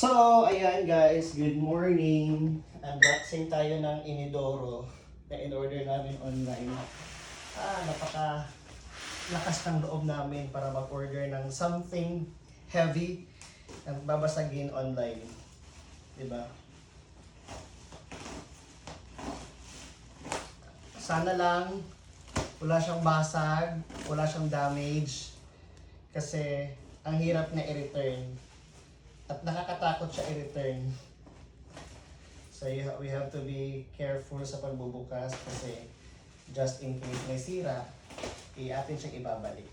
So, ayan guys, good morning. Unboxing tayo ng Inidoro na in-order namin online. Napaka lakas ng loob namin para mag-order ng something heavy na babasagin online. Diba? Sana lang wala siyang basag, wala siyang damage. Kasi ang hirap na i-return. At nakakatakot siya i-return. So we have to be careful sa pagbubukas kasi just in case may sira, atin siyang ibabalik.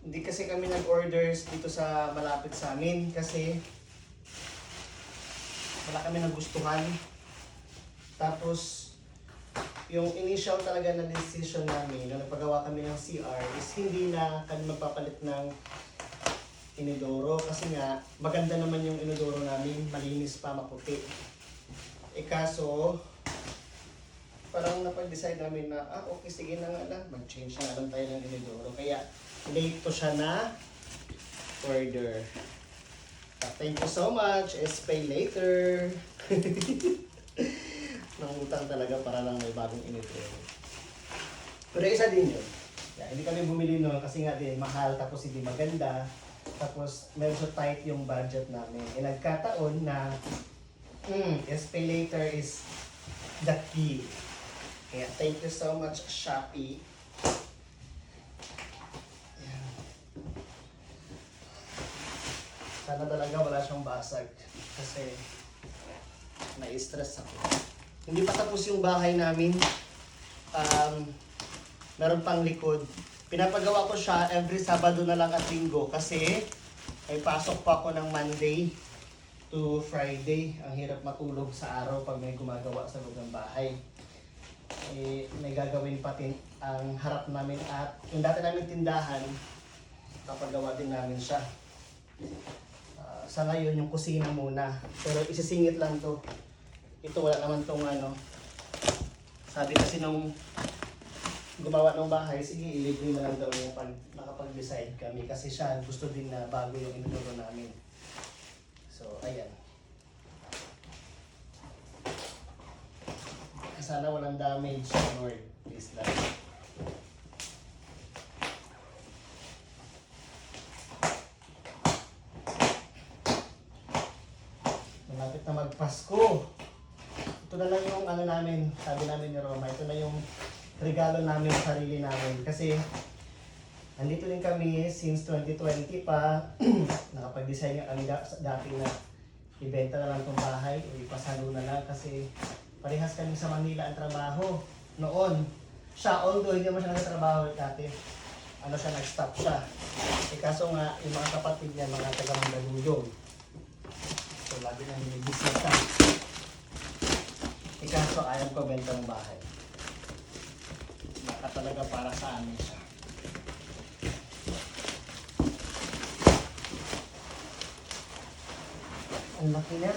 Hindi kasi kami nag-orders dito sa malapit sa amin kasi wala kami nagustuhan. Tapos yung initial talaga na decision namin na nagpagawa kami ng CR is hindi na kami magpapalit ng Inidoro kasi nga maganda naman yung Inidoro namin, malinis pa, maputi. Kaso parang napag-decide namin na okay, sige na nga lang, mag-change na lang tayo ng Inidoro. Kaya late to siya na order. Thank you so much, pay later. Nangutang talaga para lang may bagong Inidoro. Pero isa din yun. Hindi kami bumili noon kasi nga din mahal tapos hindi maganda. Tapos medyo tight yung budget namin. Nagkataon na pay later is the key. Kaya thank you so much Shopee. Sana talaga wala siyang basag kasi na-stress ako. Hindi pa tapos yung bahay namin. Meron pang likod. Pinapagawa ko siya every Sabado na lang at Linggo kasi may pasok pa ako ng Monday to Friday. Ang hirap matulog sa araw pag may gumagawa sa loob ng bahay. May gagawin pa ang harap namin at yung dati namin tindahan, kapagawa din namin siya. Sa ngayon yung kusina muna. Pero isisingit lang to. Ito wala naman tong sabi kasi nung gumawa ng bahay, sige ilibre na lang daw yung pag nakapag-decide kami kasi siya gusto din na bago yung Inidoro namin. So ayan. Sana walang damage, Lord. Please lang. Malapit na magpasko. Ito na lang yung namin, sabi namin ni Roma, ito na yung regalo namin sa sarili namin. Kasi nandito din kami since 2020 pa. Nakapag-design nga kami dati na ibenta na lang itong bahay o ipasalo na lang kasi parehas kami sa Manila ang trabaho noon. Siya, although hindi naman siya nagtatrabaho dati, siya, nag-stop siya. Kaso nga, yung mga kapatid niya, mga taga-Mandaluyong. So, lagi na binibisita. Kaso ayaw ko benta ng bahay. Baka talaga para sa amin siya. Ang laki niya.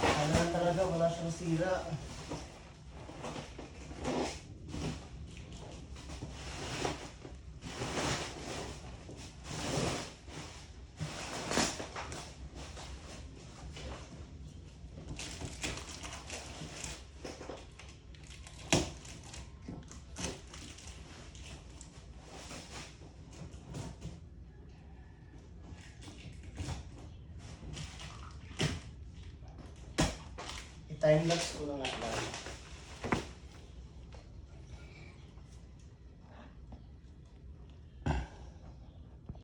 Lang talaga, wala siyang sira. Time-lapse ko na nga lang.